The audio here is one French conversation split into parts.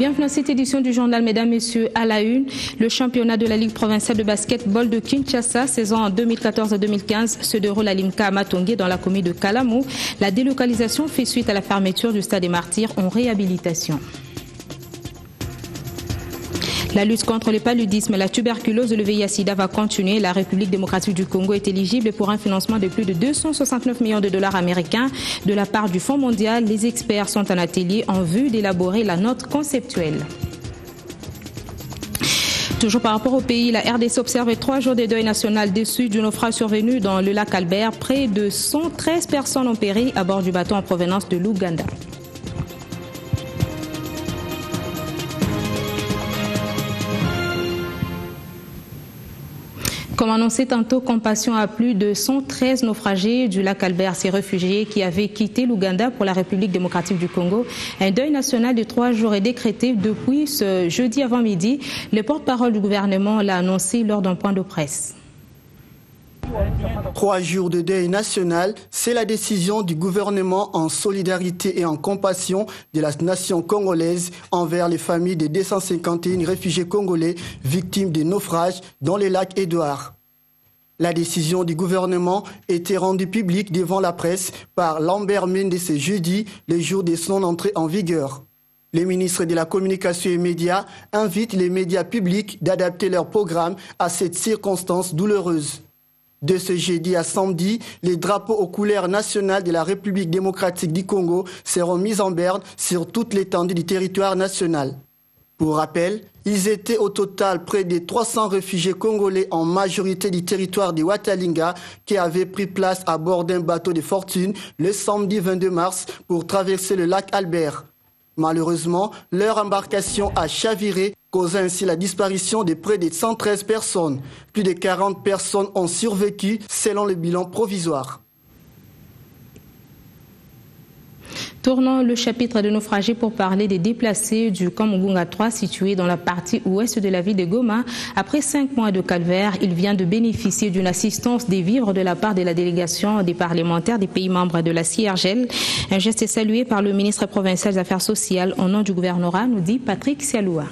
Bienvenue à cette édition du journal, mesdames, messieurs, à la une. Le championnat de la Ligue provinciale de basketball de Kinshasa, saison 2014-2015, se déroule à Limka Matongé dans la commune de Kalamou. La délocalisation fait suite à la fermeture du stade des Martyrs en réhabilitation. La lutte contre le paludisme, la tuberculose et le VIH-Sida va continuer. La République démocratique du Congo est éligible pour un financement de plus de 269 millions de dollars américains de la part du Fonds mondial. Les experts sont en atelier en vue d'élaborer la note conceptuelle. Toujours par rapport au pays, la RDC observe 3 jours de deuil national déçu du naufrage survenu dans le lac Albert. Près de 113 personnes ont péri à bord du bateau en provenance de l'Ouganda. Comme annoncé tantôt, compassion à plus de 113 naufragés du lac Albert, ces réfugiés qui avaient quitté l'Ouganda pour la République démocratique du Congo. Un deuil national de 3 jours est décrété depuis ce jeudi avant midi. Le porte-parole du gouvernement l'a annoncé lors d'un point de presse. 3 jours de deuil national, c'est la décision du gouvernement en solidarité et en compassion de la nation congolaise envers les familles des 251 réfugiés congolais victimes des naufrages dans le lac Édouard. La décision du gouvernement était rendue publique devant la presse par Lambert Mende ce jeudi, le jour de son entrée en vigueur. Le ministre de la Communication et Médias invite les médias publics d'adapter leur programme à cette circonstance douloureuse. De ce jeudi à samedi, les drapeaux aux couleurs nationales de la République démocratique du Congo seront mis en berne sur toute l'étendue du territoire national. Pour rappel, ils étaient au total près de 300 réfugiés congolais en majorité du territoire de Watalinga qui avaient pris place à bord d'un bateau de fortune le samedi 22 mars pour traverser le lac Albert. Malheureusement, leur embarcation a chaviré, causant ainsi la disparition de près de 113 personnes. Plus de 40 personnes ont survécu selon le bilan provisoire. Tournons le chapitre de naufragés pour parler des déplacés du camp Mugunga 3 situé dans la partie ouest de la ville de Goma. Après 5 mois de calvaire, il vient de bénéficier d'une assistance des vivres de la part de la délégation des parlementaires des pays membres de la CIRGL. Un geste est salué par le ministre provincial des Affaires sociales au nom du gouvernorat, nous dit Patrick Sialoua.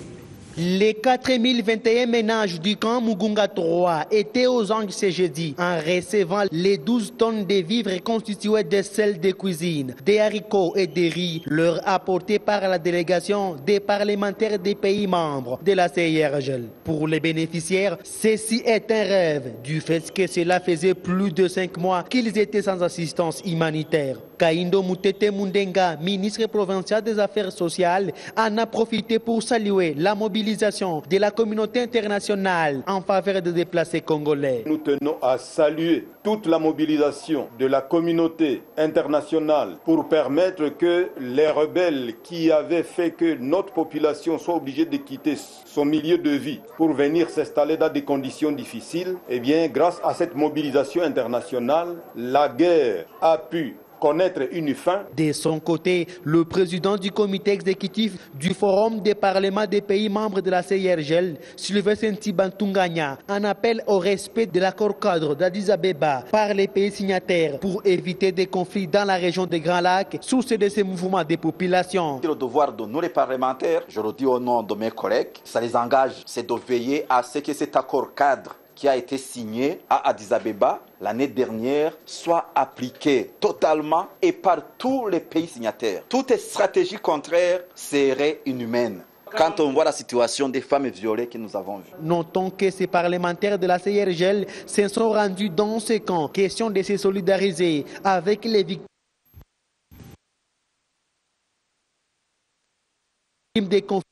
Les 4021 ménages du camp Mugunga 3 étaient aux anges ce jeudi en recevant les 12 tonnes de vivres constituées de sel de cuisine, des haricots et des riz leur apportés par la délégation des parlementaires des pays membres de la CIRGL. Pour les bénéficiaires, ceci est un rêve du fait que cela faisait plus de 5 mois qu'ils étaient sans assistance humanitaire. Kaindo Mutete Mundenga, ministre provincial des Affaires sociales, en a profité pour saluer la mobilisation de la communauté internationale en faveur des déplacés congolais. Nous tenons à saluer toute la mobilisation de la communauté internationale pour permettre que les rebelles qui avaient fait que notre population soit obligée de quitter son milieu de vie pour venir s'installer dans des conditions difficiles, eh bien, grâce à cette mobilisation internationale, la guerre a pu connaître une fin. De son côté, le président du comité exécutif du Forum des parlements des pays membres de la CIRGL, Sylvestre Ntibantunganya, en appelle au respect de l'accord cadre d'Addis Abeba par les pays signataires pour éviter des conflits dans la région des Grands Lacs, source de ces mouvements des populations. Le devoir de nous les parlementaires, je le dis au nom de mes collègues, ça les engage, c'est de veiller à ce que cet accord cadre qui a été signé à Addis Abeba l'année dernière soit appliqué totalement et par tous les pays signataires. Toute stratégie contraire serait inhumaine. Quand on voit la situation des femmes violées que nous avons vues. Notons que ces parlementaires de la CIRGL se sont rendus dans ce camp. Question de se solidariser avec les victimes des conflits.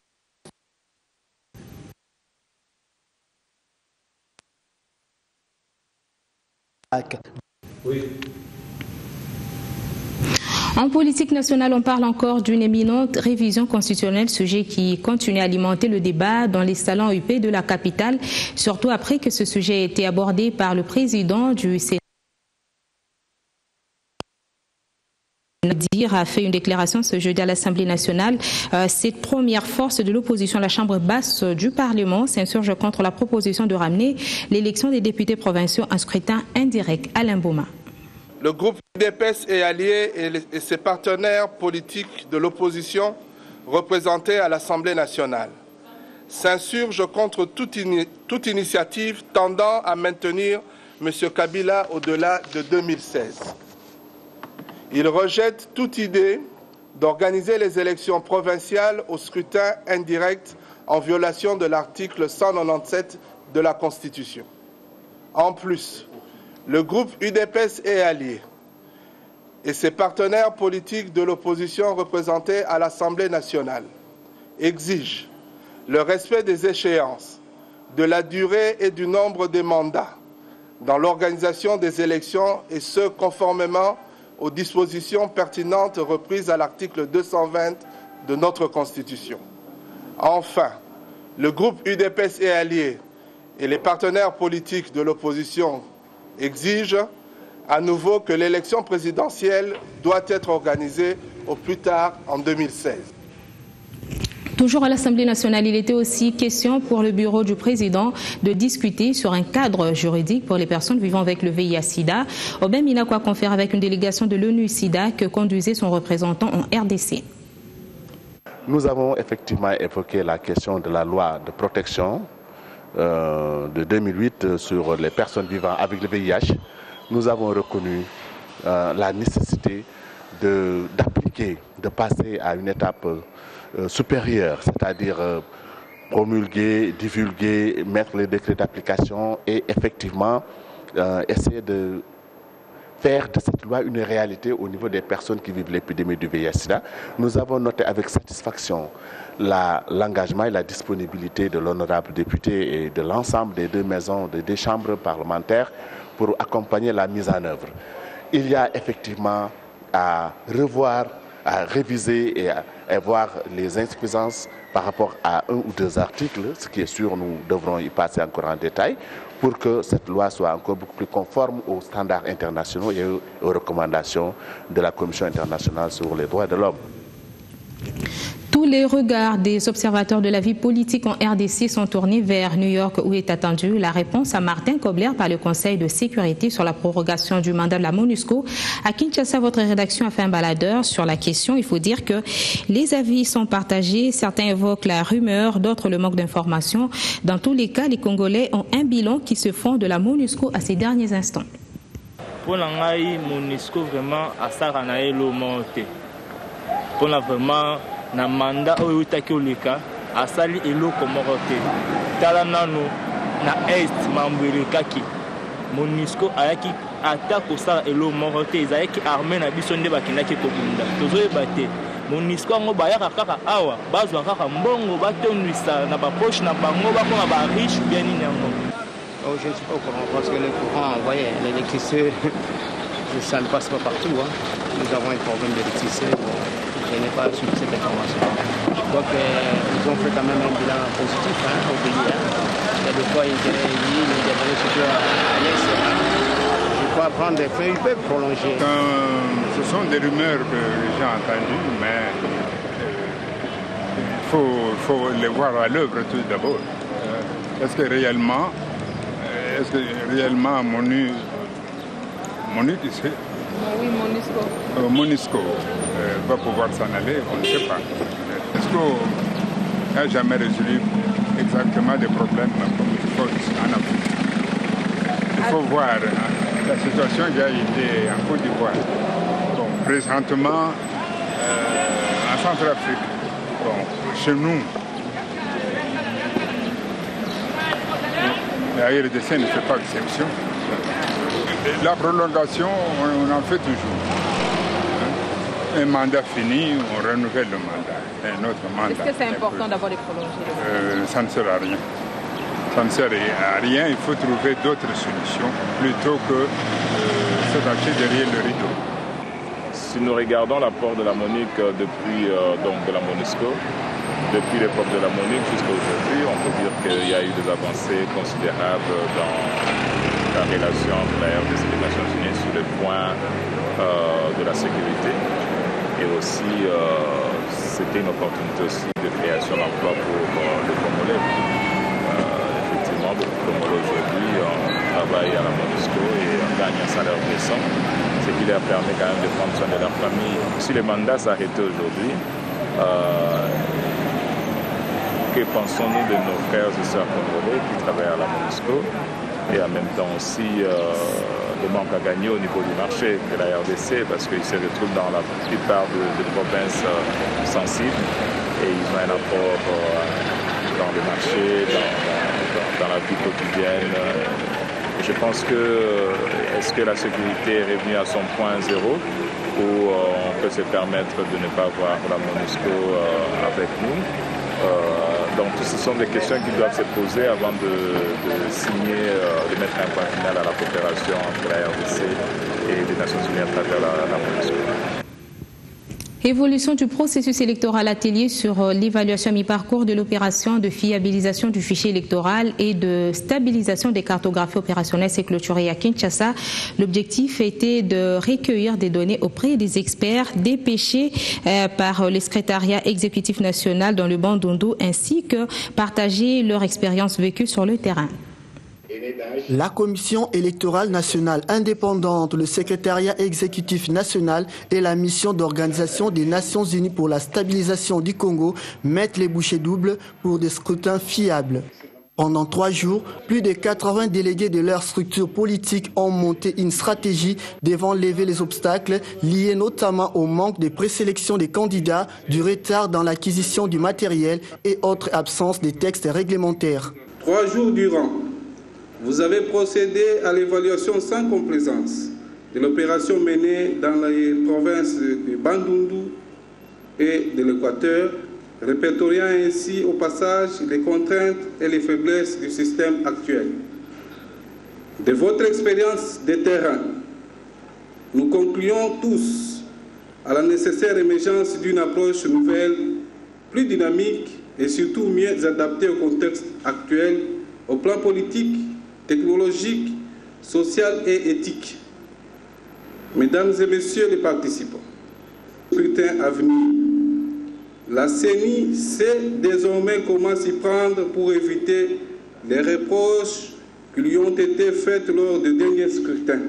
Oui. En politique nationale, on parle encore d'une éminente révision constitutionnelle, sujet qui continue à alimenter le débat dans les salons UP de la capitale, surtout après que ce sujet ait été abordé par le président du Sénat. A fait une déclaration ce jeudi à l'Assemblée nationale. Cette première force de l'opposition, la Chambre basse du Parlement, s'insurge contre la proposition de ramener l'élection des députés provinciaux en scrutin indirect. Alain Boma. Le groupe UDPS est allié et ses partenaires politiques de l'opposition représentés à l'Assemblée nationale, s'insurge contre toute initiative tendant à maintenir M. Kabila au-delà de 2016. Il rejette toute idée d'organiser les élections provinciales au scrutin indirect en violation de l'article 197 de la Constitution. En plus, le groupe UDPS et alliés et ses partenaires politiques de l'opposition représentés à l'Assemblée nationale exigent le respect des échéances, de la durée et du nombre des mandats dans l'organisation des élections, et ce, conformément aux dispositions pertinentes reprises à l'article 220 de notre Constitution. Enfin, le groupe UDPS et alliés et les partenaires politiques de l'opposition exigent à nouveau que l'élection présidentielle doit être organisée au plus tard en 2016. Toujours à l'Assemblée nationale, il était aussi question pour le bureau du président de discuter sur un cadre juridique pour les personnes vivant avec le VIH-Sida. Aubin Minakwa confère avec une délégation de l'ONU-Sida que conduisait son représentant en RDC. Nous avons effectivement évoqué la question de la loi de protection de 2008 sur les personnes vivant avec le VIH. Nous avons reconnu la nécessité d'appliquer, de passer à une étape supérieure, c'est-à-dire promulguer, divulguer, mettre les décrets d'application et effectivement essayer de faire de cette loi une réalité au niveau des personnes qui vivent l'épidémie du VIH-Sida. Nous avons noté avec satisfaction l'engagement et la disponibilité de l'honorable député et de l'ensemble des deux maisons, des deux chambres parlementaires pour accompagner la mise en œuvre. Il y a effectivement à revoir, à réviser et à voir les insuffisances par rapport à un ou deux articles. Ce qui est sûr, nous devrons y passer encore en détail pour que cette loi soit encore beaucoup plus conforme aux standards internationaux et aux recommandations de la Commission internationale sur les droits de l'homme. Tous les regards des observateurs de la vie politique en RDC sont tournés vers New York où est attendue la réponse à Martin Kobler par le Conseil de sécurité sur la prorogation du mandat de la MONUSCO. À Kinshasa, votre rédaction a fait un baladeur sur la question. Il faut dire que les avis sont partagés. Certains évoquent la rumeur, d'autres le manque d'informations. Dans tous les cas, les Congolais ont un bilan qui se font de la MONUSCO à ces derniers instants. Pour la MONUSCO, vraiment, à Saranaï, l'Omonte. Pour la vraiment, na mandat oyo utaki oleka asali eloko moko te tala nano na est mambwele kaki MONUSCO ayaki ata kosala eloko moko te ezalaki armée na biso nde bakendaki kobunda tozoyeba te MONUSCO yango bayaka kaka awa bazwa kaka mbongo batondwisa na bapoche na bango bakoma bariche bien nini yango. Je ne suis pas au courant parce que le courant envoyé l'électricité ça ne passe pas partout. Nous avons un problème d'électricité. Je n'ai pas suivi cette information. Donc, ils ont fait quand même un bilan positif au pays. Il y a des fois, ils devraient surtout à l'Est. Je crois prendre des faits, ils peuvent prolonger. Ce sont des rumeurs que j'ai entendues, mais il faut les voir à l'œuvre tout d'abord. Est-ce que réellement MONUSCO va pouvoir s'en aller, on ne sait pas. Est-ce qu'on n'a jamais résolu exactement des problèmes comme il faut en Afrique? Il faut voir la situation qui a été en Côte d'Ivoire. Bon, présentement, en Centrafrique, chez nous, la RDC ne fait pas exception. La prolongation, on en fait toujours. Un mandat fini, on renouvelle le mandat. Un autre mandat. Est-ce que c'est important d'avoir des prolongements? Ça ne sert à rien. Ça ne sert à rien. Il faut trouver d'autres solutions plutôt que se cacher derrière le rideau. Si nous regardons l'apport de la MONUC depuis de la MONUSCO, depuis l'époque de la MONUC jusqu'à aujourd'hui, on peut dire qu'il y a eu des avancées considérables dans la relation entre la RDC et les Nations Unies sur le point de la sécurité. Et aussi, c'était une opportunité aussi de création d'emplois pour le Congolais. Effectivement, beaucoup de Congolais aujourd'hui travaillent à la MONUSCO et gagnent un salaire décent, ce qui leur permet quand même de prendre soin de leur famille. Si le mandat s'arrêtait aujourd'hui, Que pensons-nous de nos frères et sœurs congolais qui travaillent à la MONUSCO et en même temps aussi le manque à gagner au niveau du marché de la RDC parce qu'ils se retrouvent dans la plupart des provinces sensibles et ils ont un apport dans le marché, dans la vie quotidienne. Je pense que est-ce que la sécurité est revenue à son point zéro ou on peut se permettre de ne pas voir la MONUSCO avec nous. Donc ce sont des questions qui doivent se poser avant de signer, de mettre un point final à la coopération entre la RDC et les Nations Unies à travers la MONUSCO. Évolution du processus électoral, atelier sur l'évaluation mi-parcours de l'opération de fiabilisation du fichier électoral et de stabilisation des cartographies opérationnelles s'est clôturé à Kinshasa. L'objectif était de recueillir des données auprès des experts dépêchés par le secrétariat exécutif national dans le Bandundu ainsi que partager leur expérience vécue sur le terrain. La Commission électorale nationale indépendante, le secrétariat exécutif national et la mission d'organisation des Nations Unies pour la stabilisation du Congo mettent les bouchées doubles pour des scrutins fiables. Pendant 3 jours, plus de 80 délégués de leurs structures politiques ont monté une stratégie devant lever les obstacles liés notamment au manque de présélection des candidats, du retard dans l'acquisition du matériel et autres absences des textes réglementaires. 3 jours durant, vous avez procédé à l'évaluation sans complaisance de l'opération menée dans les provinces de Bandundu et de l'Équateur, répertoriant ainsi au passage les contraintes et les faiblesses du système actuel. De votre expérience de terrain, nous concluons tous à la nécessaire émergence d'une approche nouvelle, plus dynamique et surtout mieux adaptée au contexte actuel, au plan politique, technologique, social et éthique. Mesdames et messieurs les participants, scrutin à venir, la CENI sait désormais comment s'y prendre pour éviter les reproches qui lui ont été faites lors du dernier scrutin.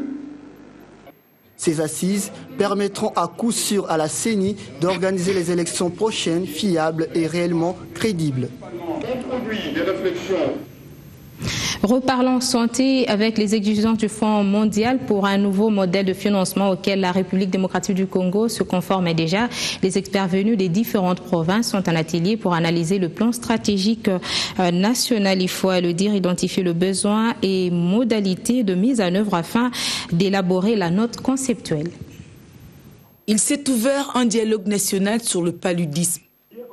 Ces assises permettront à coup sûr à la CENI d'organiser les élections prochaines fiables et réellement crédibles. Reparlons santé avec les exigences du Fonds mondial pour un nouveau modèle de financement auquel la République démocratique du Congo se conforme déjà. Les experts venus des différentes provinces sont en atelier pour analyser le plan stratégique national. Il faut le dire, identifier le besoin et modalités de mise en œuvre afin d'élaborer la note conceptuelle. Il s'est ouvert un dialogue national sur le paludisme.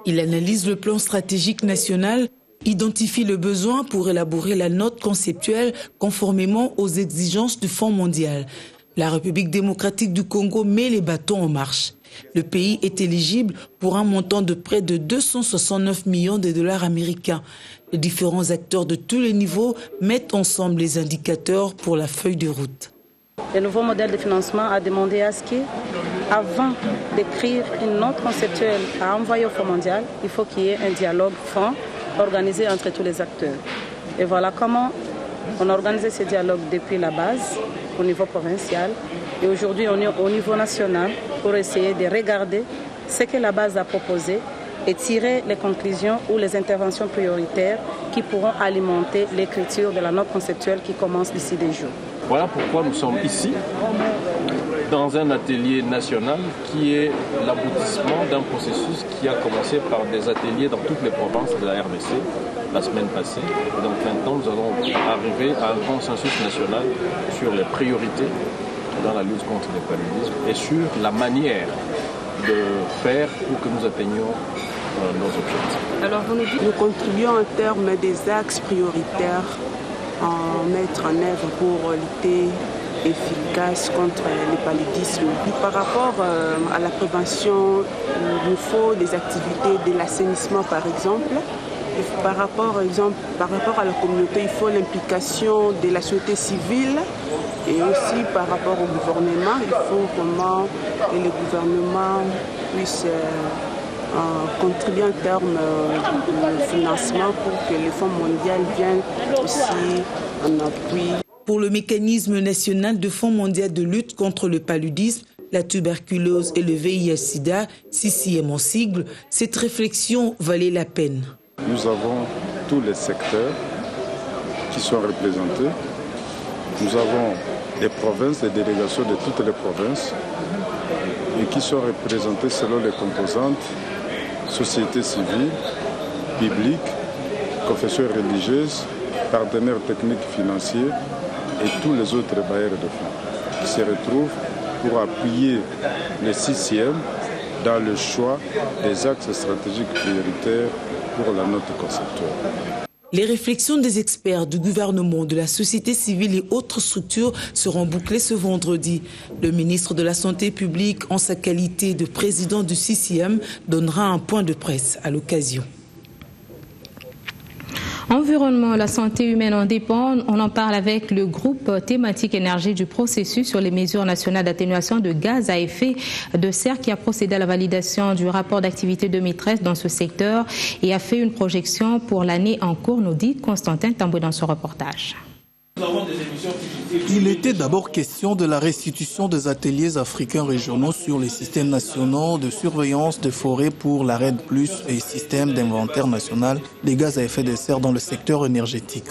Il analyse le plan stratégique national, identifie le besoin pour élaborer la note conceptuelle conformément aux exigences du Fonds mondial. La République démocratique du Congo met les bâtons en marche. Le pays est éligible pour un montant de près de 269 millions de dollars américains. Les différents acteurs de tous les niveaux mettent ensemble les indicateurs pour la feuille de route. Le nouveau modèle de financement a demandé à ce qu'avant d'écrire une note conceptuelle à envoyer au Fonds mondial, il faut qu'il y ait un dialogue franc organisé entre tous les acteurs. Et voilà comment on a organisé ce dialogue depuis la base, au niveau provincial. Et aujourd'hui, on est au niveau national pour essayer de regarder ce que la base a proposé et tirer les conclusions ou les interventions prioritaires qui pourront alimenter l'écriture de la note conceptuelle qui commence d'ici des jours. Voilà pourquoi nous sommes ici, dans un atelier national qui est l'aboutissement d'un processus qui a commencé par des ateliers dans toutes les provinces de la RDC la semaine passée. Et donc maintenant, nous allons arriver à un consensus national sur les priorités dans la lutte contre le paludisme et sur la manière de faire pour que nous atteignions nos objectifs. Alors, nous contribuons en termes des axes prioritaires à mettre en œuvre pour lutter efficace contre le paludisme. Par rapport à la prévention, il nous faut des activités de l'assainissement par exemple. Par rapport à la communauté, il faut l'implication de la société civile et aussi par rapport au gouvernement, il faut comment que le gouvernement puisse contribuer en termes de financement pour que le Fonds mondial vienne aussi en appui. Pour le mécanisme national de Fonds mondial de lutte contre le paludisme, la tuberculose et le VIH-Sida, CCM en sigle, cette réflexion valait la peine. Nous avons tous les secteurs qui sont représentés. Nous avons des provinces, des délégations de toutes les provinces et qui sont représentées selon les composantes société civile, publique, confessions religieuses, partenaires techniques financiers et tous les autres bailleurs de fonds qui se retrouvent pour appuyer le 6e dans le choix des axes stratégiques prioritaires pour la note conceptuelle. Les réflexions des experts du gouvernement, de la société civile et autres structures seront bouclées ce vendredi. Le ministre de la Santé publique, en sa qualité de président du 6e, donnera un point de presse à l'occasion. Environnement, la santé humaine en dépend. On en parle avec le groupe thématique énergie du processus sur les mesures nationales d'atténuation de gaz à effet de serre qui a procédé à la validation du rapport d'activité 2013 dans ce secteur et a fait une projection pour l'année en cours, nous dit Constantin Tamboué dans ce reportage. Il était d'abord question de la restitution des ateliers africains régionaux sur les systèmes nationaux de surveillance des forêts pour la RED+, et système d'inventaire national des gaz à effet de serre dans le secteur énergétique.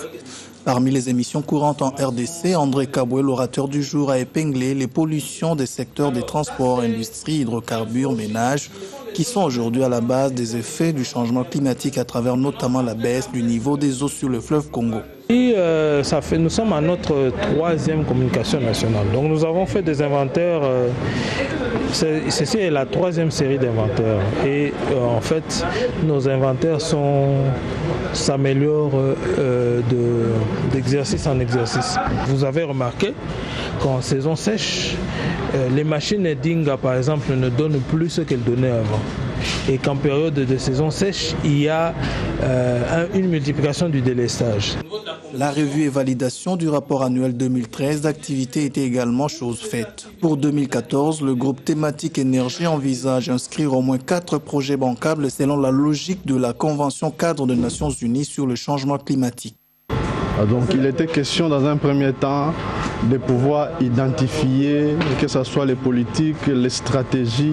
Parmi les émissions courantes en RDC, André Kaboué, l'orateur du jour, a épinglé les pollutions des secteurs des transports, industrie, hydrocarbures, ménages, qui sont aujourd'hui à la base des effets du changement climatique à travers notamment la baisse du niveau des eaux sur le fleuve Congo. Et nous sommes à notre 3e communication nationale. Donc nous avons fait des inventaires, ceci est la 3e série d'inventaires. Et en fait, nos inventaires s'améliorent d'exercice en exercice. Vous avez remarqué qu'en saison sèche, les machines Dinga par exemple ne donnent plus ce qu'elles donnaient avant. Et qu'en période de saison sèche, il y a une multiplication du délestage. La revue et validation du rapport annuel 2013 d'activité était également chose faite. Pour 2014, le groupe thématique énergie envisage d'inscrire au moins 4 projets bancables selon la logique de la Convention cadre des Nations Unies sur le changement climatique. Donc il était question dans un premier temps de pouvoir identifier, que ce soit les politiques, les stratégies,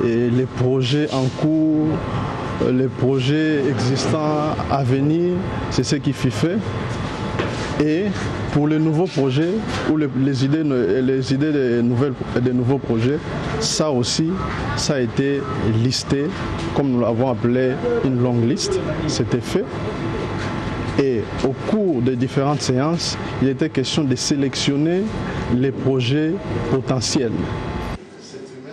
et les projets en cours, les projets existants à venir, c'est ce qui fut fait. Et pour les nouveaux projets ou les idées de nouveaux projets, ça aussi, ça a été listé, comme nous l'avons appelé une longue liste, c'était fait. Et au cours des différentes séances, il était question de sélectionner les projets potentiels.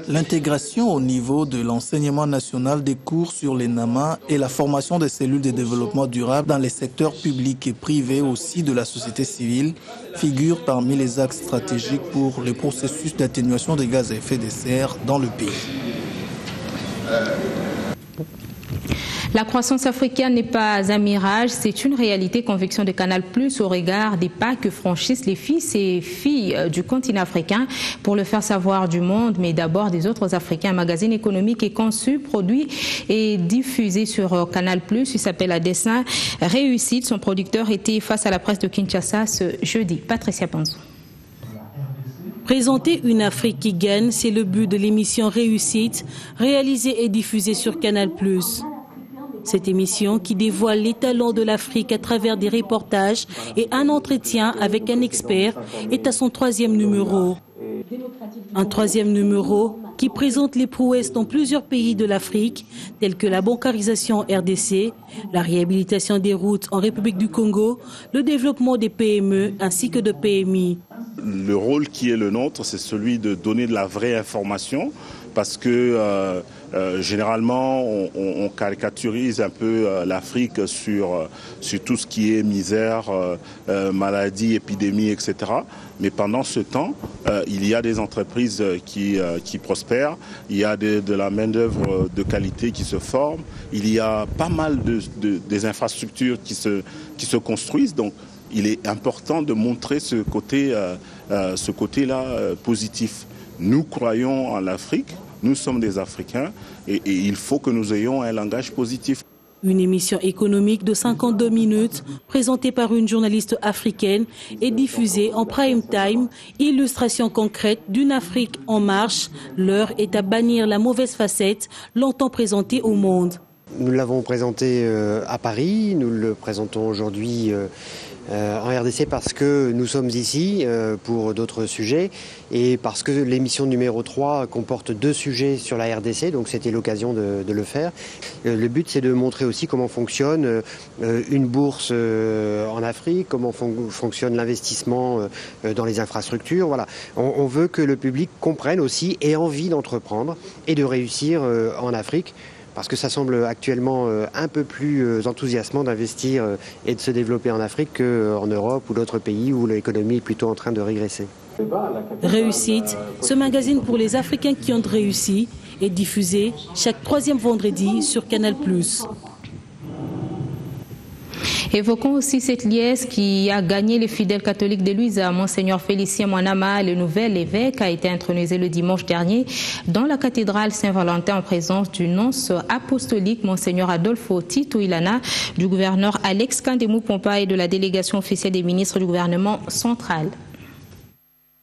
L'intégration au niveau de l'enseignement national des cours sur les NAMA et la formation des cellules de développement durable dans les secteurs publics et privés aussi de la société civile figurent parmi les axes stratégiques pour le processus d'atténuation des gaz à effet de serre dans le pays. La croissance africaine n'est pas un mirage, c'est une réalité, conviction de Canal+ au regard des pas que franchissent les fils et filles du continent africain pour le faire savoir du monde, mais d'abord des autres Africains. Un magazine économique est conçu, produit et diffusé sur Canal+. Il s'appelle À dessein réussite. Son producteur était face à la presse de Kinshasa ce jeudi. Patricia Panzo. Présenter une Afrique qui gagne, c'est le but de l'émission Réussite, réalisée et diffusée sur Canal+. Cette émission qui dévoile les talents de l'Afrique à travers des reportages et un entretien avec un expert est à son 3e numéro. Un 3e numéro qui présente les prouesses dans plusieurs pays de l'Afrique, tels que la bancarisation RDC, la réhabilitation des routes en République du Congo, le développement des PME ainsi que de PMI. Le rôle qui est le nôtre, c'est celui de donner de la vraie information, parce que généralement on caricaturise un peu l'Afrique sur tout ce qui est misère, maladie, épidémie, etc. Mais pendant ce temps, il y a des entreprises qui prospèrent, il y a de la main-d'œuvre de qualité qui se forme, il y a pas mal des infrastructures qui se construisent. Donc il est important de montrer ce côté-là positif. Nous croyons en l'Afrique, nous sommes des Africains et il faut que nous ayons un langage positif. Une émission économique de 52 minutes, présentée par une journaliste africaine et diffusée en prime time, illustration concrète d'une Afrique en marche. L'heure est à bannir la mauvaise facette, longtemps présentée au monde. Nous l'avons présenté à Paris, nous le présentons aujourd'hui en RDC parce que nous sommes ici pour d'autres sujets et parce que l'émission numéro 3 comporte 2 sujets sur la RDC, donc c'était l'occasion de le faire. Le but, c'est de montrer aussi comment fonctionne une bourse en Afrique, comment fonctionne l'investissement dans les infrastructures. Voilà. On veut que le public comprenne aussi et ait envie d'entreprendre et de réussir en Afrique. Parce que ça semble actuellement un peu plus enthousiasmant d'investir et de se développer en Afrique qu'en Europe ou d'autres pays où l'économie est plutôt en train de régresser. Réussite, ce magazine pour les Africains qui ont réussi est diffusé chaque 3e vendredi sur Canal+. Évoquons aussi cette liesse qui a gagné les fidèles catholiques de Luiza. Monseigneur Félicien Mwanama, le nouvel évêque, a été intronisé le dimanche dernier dans la cathédrale Saint-Valentin en présence du nonce apostolique Monseigneur Adolfo Tito Ilana, du gouverneur Alex Kandemou Pompa et de la délégation officielle des ministres du gouvernement central.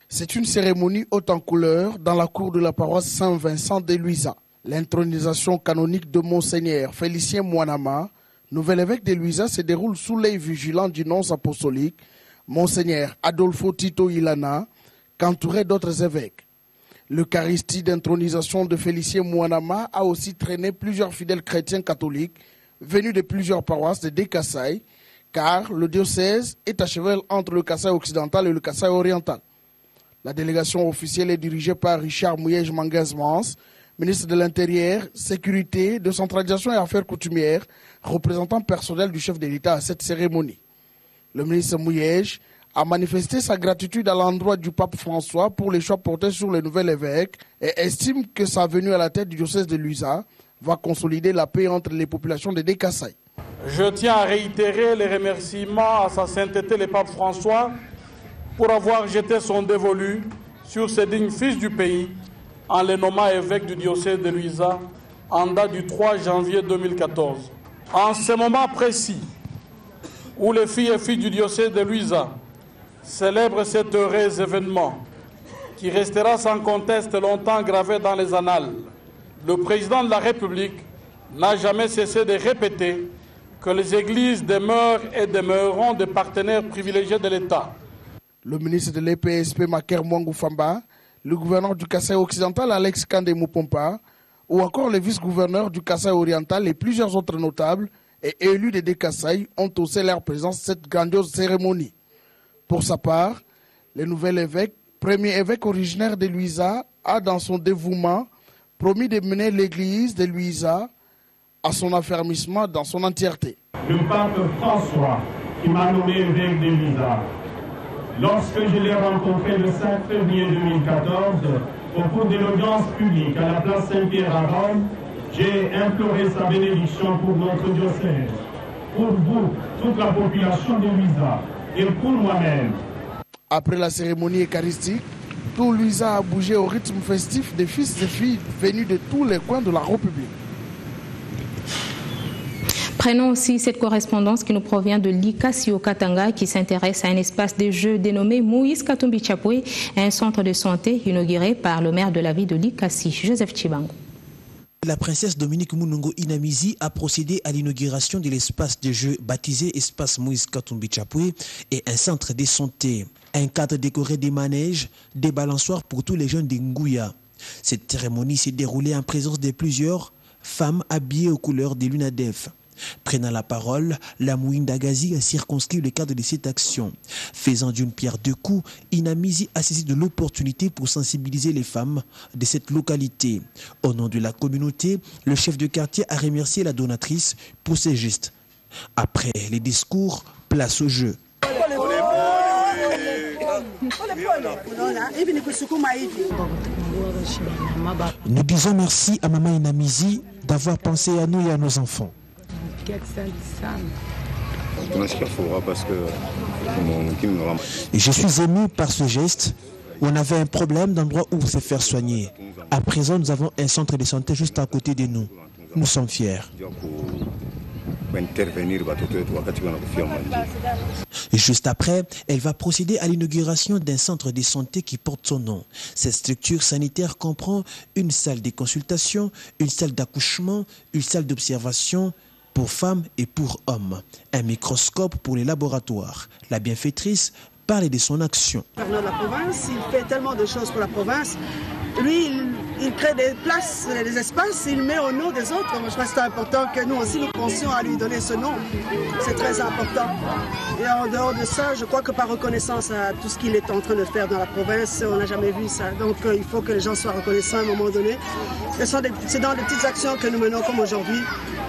C'est une cérémonie haute en couleur dans la cour de la paroisse Saint-Vincent de Luiza. L'intronisation canonique de Monseigneur Félicien Mwanama, nouvel évêque de Luiza, se déroule sous l'œil vigilant du nonce apostolique, Monseigneur Adolfo Tito Ilana, qu'entouré d'autres évêques. L'Eucharistie d'intronisation de Félicien Mwanama a aussi traîné plusieurs fidèles chrétiens catholiques venus de plusieurs paroisses de Kasaï, car le diocèse est à cheval entre le Kasaï occidental et le Kasaï oriental. La délégation officielle est dirigée par Richard Mouyej Mangazmans, ministre de l'Intérieur, Sécurité, Décentralisation et Affaires coutumières, représentant personnel du chef de l'État à cette cérémonie. Le ministre Mouyej a manifesté sa gratitude à l'endroit du pape François pour les choix portés sur le nouvel évêque et estime que sa venue à la tête du diocèse de Luiza va consolider la paix entre les populations de Kasaï. Je tiens à réitérer les remerciements à sa sainteté le pape François pour avoir jeté son dévolu sur ce digne fils du pays en le nommant évêque du diocèse de Luiza en date du 3 janvier 2014. En ce moment précis où les filles et filles du diocèse de Luiza célèbrent cet heureux événement qui restera sans conteste longtemps gravé dans les annales, le président de la République n'a jamais cessé de répéter que les églises demeurent et demeureront des partenaires privilégiés de l'État. Le ministre de l'EPSP Maker Mwangou Famba, le gouverneur du Kasaï occidental Alex Kandemou Pompa, ou encore le vice-gouverneur du Kasaï oriental et plusieurs autres notables et élus de Kasaï ont haussé leur présence à cette grandiose cérémonie. Pour sa part, le nouvel évêque, premier évêque originaire de Luiza, a dans son dévouement promis de mener l'église de Luiza à son affermissement dans son entièreté. Le pape François, qui m'a nommé évêque de Luiza, lorsque je l'ai rencontré le 5 février 2014, au cours de l'audience publique à la place Saint-Pierre à Rome, j'ai imploré sa bénédiction pour notre diocèse, pour vous, toute la population de Luiza, et pour moi-même. Après la cérémonie eucharistique, tout Luiza a bougé au rythme festif des fils et filles venus de tous les coins de la République. Prenons aussi cette correspondance qui nous provient de l'Ikasio Katanga qui s'intéresse à un espace de jeu dénommé Moïse Katumbi Chapwe, un centre de santé inauguré par le maire de la ville de l'Ikasi, Joseph Chibango. La princesse Dominique Munongo Inamizi a procédé à l'inauguration de l'espace de jeu baptisé Espace Moïse Katumbi Chapwe et un centre de santé. Un cadre décoré des manèges, des balançoires pour tous les jeunes de Ngouya. Cette cérémonie s'est déroulée en présence de plusieurs femmes habillées aux couleurs de l'UNADEF. Prenant la parole, la Mouinda Gazi a circonscrit le cadre de cette action. Faisant d'une pierre deux coups, Inamizi a saisi de l'opportunité pour sensibiliser les femmes de cette localité. Au nom de la communauté, le chef de quartier a remercié la donatrice pour ses gestes. Après les discours, place au jeu. Nous disons merci à Maman Inamizi d'avoir pensé à nous et à nos enfants. Je suis ému par ce geste. On avait un problème d'endroit où se faire soigner. À présent, nous avons un centre de santé juste à côté de nous. Nous sommes fiers. intervenir. Juste après, elle va procéder à l'inauguration d'un centre de santé qui porte son nom. Cette structure sanitaire comprend une salle de consultation, une salle d'accouchement, une salle d'observation pour femmes et pour hommes, un microscope pour les laboratoires. La bienfaitrice parle de son action. La province, il fait tellement de choses pour la province. Lui, il crée des places, des espaces, il met au nom des autres. Moi, je pense que c'est important que nous aussi nous pensions à lui donner ce nom. C'est très important. Et en dehors de ça, je crois que par reconnaissance à tout ce qu'il est en train de faire dans la province, on n'a jamais vu ça. Donc il faut que les gens soient reconnaissants à un moment donné. C'est dans des petites actions que nous menons comme aujourd'hui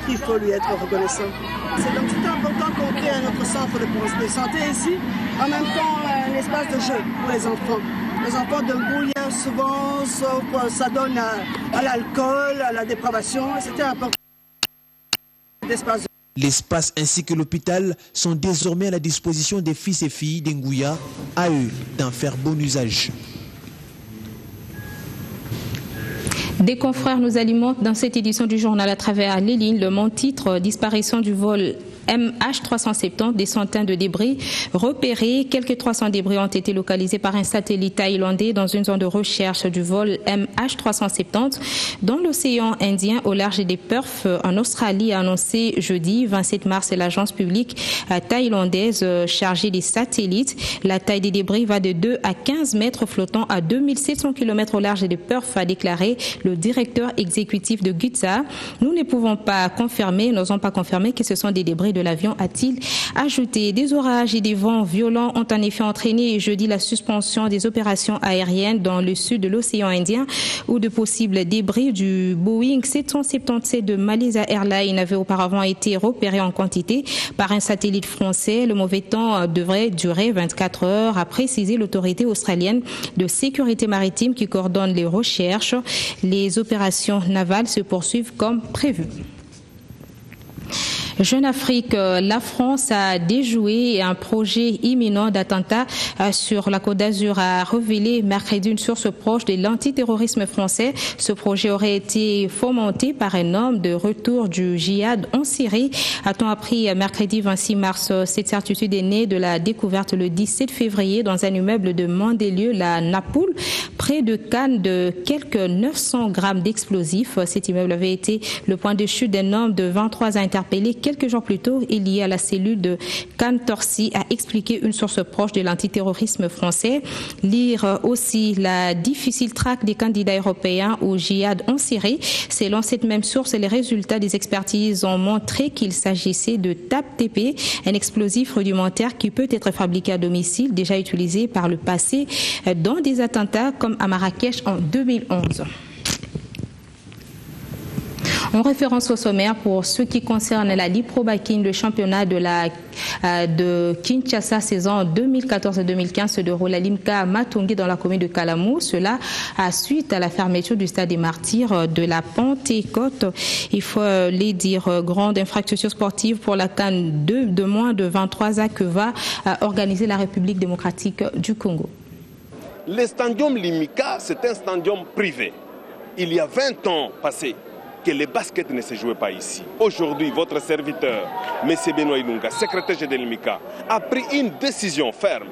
qu'il faut lui être reconnaissant. C'est donc c'est important qu'on crée un autre centre de santé ici, en même temps un espace de jeu pour les enfants. Les enfants de Ngouya, souvent, ça donne à l'alcool, à la dépravation. C'était important. L'espace ainsi que l'hôpital sont désormais à la disposition des fils et filles d'Ngouya, à eux d'en faire bon usage. Des confrères nous alimentent dans cette édition du journal à travers les lignes. Le mon titre, disparition du vol MH370, des centaines de débris repérés. Quelques 300 débris ont été localisés par un satellite thaïlandais dans une zone de recherche du vol MH370 dans l'océan Indien au large des Perth en Australie, a annoncé jeudi 27 mars l'agence publique thaïlandaise chargée des satellites. La taille des débris va de 2 à 15 mètres flottant à 2700 km au large de Perth, a déclaré le directeur exécutif de GUTSA. Nous ne pouvons pas confirmer, n'osons pas confirmer que ce sont des débris de l'avion, a-t-il ajouté. Des orages et des vents violents ont en effet entraîné jeudi la suspension des opérations aériennes dans le sud de l'océan Indien, où de possibles débris du Boeing 777 de Malaysia Airlines avaient auparavant été repérés en quantité par un satellite français. Le mauvais temps devrait durer 24 heures, a précisé l'autorité australienne de sécurité maritime qui coordonne les recherches. Les opérations navales se poursuivent comme prévu. Jeune Afrique, la France a déjoué un projet imminent d'attentat sur la Côte d'Azur, a révélé mercredi une source proche de l'antiterrorisme français. Ce projet aurait été fomenté par un homme de retour du djihad en Syrie. A-t-on appris mercredi 26 mars. Cette certitude est née de la découverte le 17 février dans un immeuble de Mandelieu, la Napoule, près de Cannes, de quelques 900 grammes d'explosifs. Cet immeuble avait été le point de chute d'un homme de 23 ans interpellé quelques jours plus tôt. Il y a la cellule de Cantorsi, a expliqué une source proche de l'antiterrorisme français. Lire aussi la difficile traque des candidats européens au djihad en Syrie. Selon cette même source, les résultats des expertises ont montré qu'il s'agissait de TAP-TP, un explosif rudimentaire qui peut être fabriqué à domicile, déjà utilisé par le passé dans des attentats comme à Marrakech en 2011. En référence au sommaire, pour ce qui concerne la Ligue Pro Baking, le championnat de Kinshasa saison 2014-2015 se déroule à l'IMCA Matongé dans la commune de Kalamou. Cela suite à la fermeture du stade des Martyrs de la Pentecôte. Il faut les dire, grande infrastructure sportive pour la CAN de moins de 23 ans que va organiser la République démocratique du Congo. Le stadium Limika, c'est un stadium privé. Il y a 20 ans passés que le basket ne se jouait pas ici. Aujourd'hui, votre serviteur, M. Benoît Ilunga, secrétaire général de Limika, a pris une décision ferme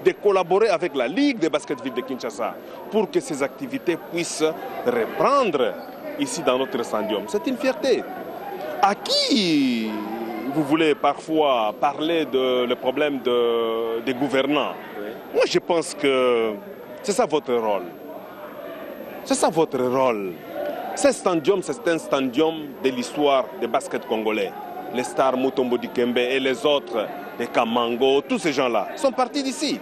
de collaborer avec la Ligue de basket-ville de Kinshasa pour que ces activités puissent reprendre ici dans notre stadium. C'est une fierté. À qui vous voulez parfois parler le problème des gouvernants? Moi, je pense que c'est ça votre rôle. C'est ça votre rôle. Ce stadium, c'est un stadium de l'histoire du basket congolais. Les stars Mutombo Dikembe et les autres, les Kamango, tous ces gens-là sont partis d'ici.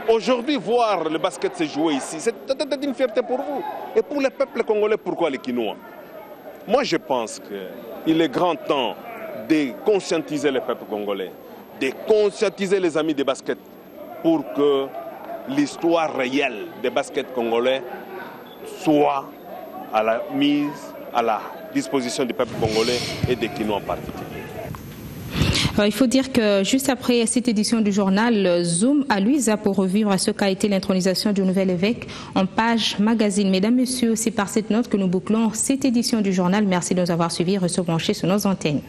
Aujourd'hui, voir le basket se jouer ici, c'est peut-être une fierté pour vous. Et pour le peuple congolais, pourquoi les Kinois? Moi, je pense qu'il est grand temps de conscientiser le peuple congolais, de conscientiser les amis des basket pour que l'histoire réelle des basket congolais soit à la mise à la disposition du peuple congolais et des Kinois en particulier. Il faut dire que juste après cette édition du journal, Zoom à Luisa pour revivre ce qu'a été l'intronisation du nouvel évêque en page magazine. Mesdames, Messieurs, c'est par cette note que nous bouclons cette édition du journal. Merci de nous avoir suivis et restez branchés sur nos antennes.